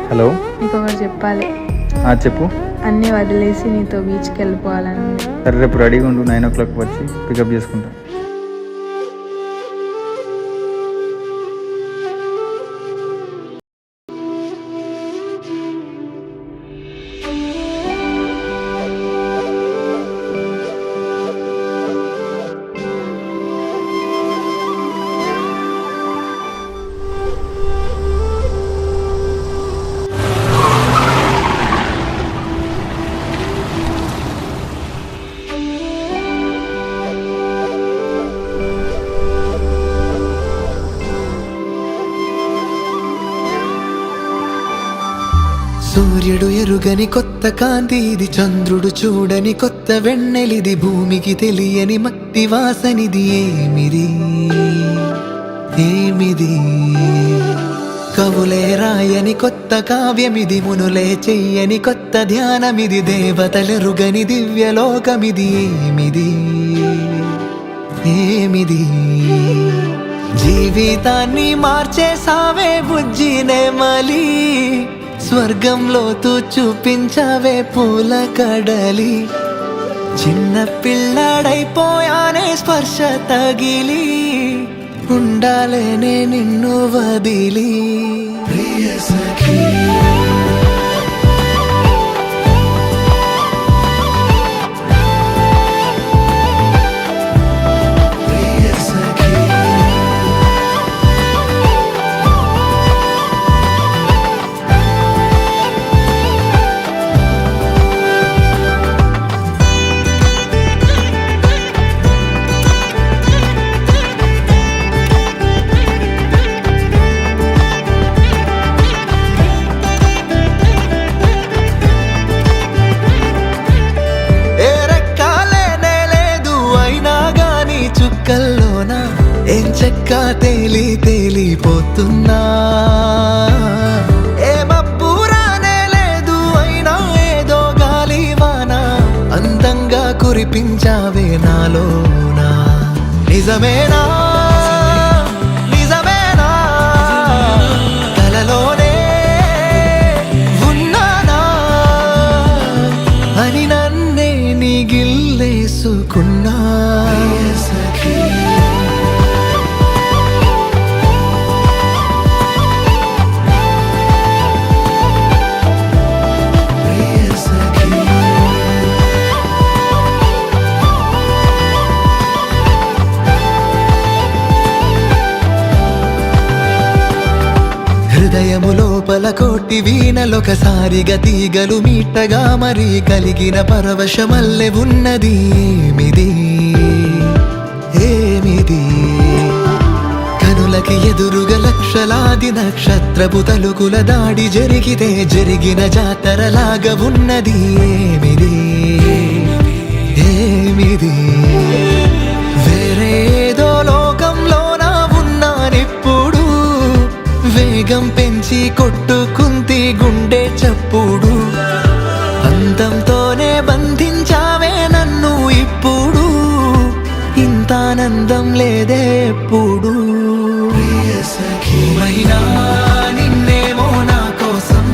Hello, నీకు ఒకటి చెప్పాలి. చెప్పు. అన్నీ వదిలేసి నీతో బీచ్కి వెళ్ళిపోవాలని ఉంది. సరే, రేపు రెడీగా ఉండు. 9 o'clock వచ్చి పికప్ చేసుకుంటా. సూర్యుడు ఎరుగని కొత్త కాంతి ఇది, చంద్రుడు చూడని కొత్త వెన్నెలిది, భూమికి తెలియని మట్టి వాసనిది. ఏమిది ఏమిది? కవులే రాయని కొత్త కావ్యమిది, మునులే చెయ్యని కొత్త ధ్యానమిది, దేవతలెరుగని దివ్యలోకమిది. ఏమిది ఏమిది? జీవితాన్ని మార్చేసావే బుజ్జి నెమలి, స్వర్గంలో తూ చూపించవే పూల కడలి, చిన్న పిల్లాడైపోయానే స్పర్శ తగిలి, ఉండాలేనే నిన్ను వదిలి. ప్రియ సఖీ కల్లోన ఏం చెక్క తేలి తేలిపోతున్నా, ఏ మబ్బురానే లేదు అయినా ఏదో గాలివాన, అందంగా కురిపించావే నాలోనా. నిజమేనా నిజమేనా, కలలోనే ఉన్నానా అని నన్నే నీ గిల్లేసుకున్నా. హృదయము లోపల కోటి వీణలొకసారిగా తీగలు మీటగా మరి కలిగిన పరవశమల్లె ఉన్నది. ఏమిది ఏమిది? కనులకి ఎదురుగా లక్షలాది నక్షత్రపు తలుకుల దాడి జరిగితే జరిగిన జాతరలాగా ఉన్నది. ఏమిది ఏమిది? వేరేదో లోకంలోన ఉన్నానిప్పుడు, వేగం పెంచి కొట్టుకుంది గుండె చప్పుడు, అందంతోనే బంధించావే నన్ను ఇప్పుడు, ఇంత ఆనందం లేదే ఎప్పుడు. మైనా నిన్నేమో నా కోసం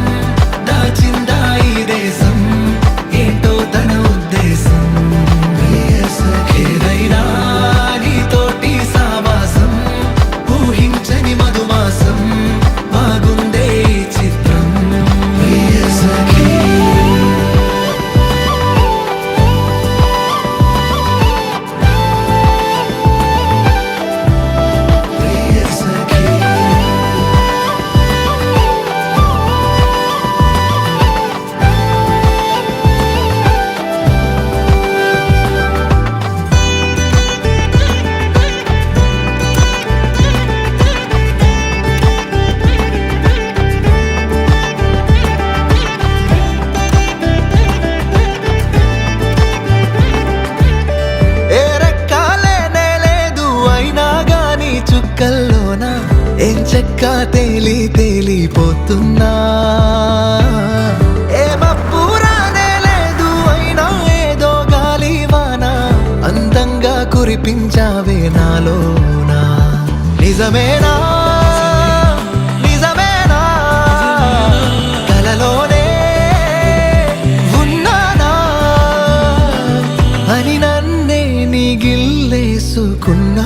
దాచిందా ఈ దేశం, ఏంటో తన ఉద్దేశం. ఏదైనా నీతోటి సావాసం, ఊహించని మధుమాసం, బాగుందే ఈ చిత్రం. కల్లోన ఏం చెక్క తేలి తేలిపోతున్నా, ఏ మబ్బురానే లేదు అయినా ఏదో గాలివాన, అందంగా కురిపించావే నాలోనా. నిజమేనా నిజమేనా, తెలుసుకున్నా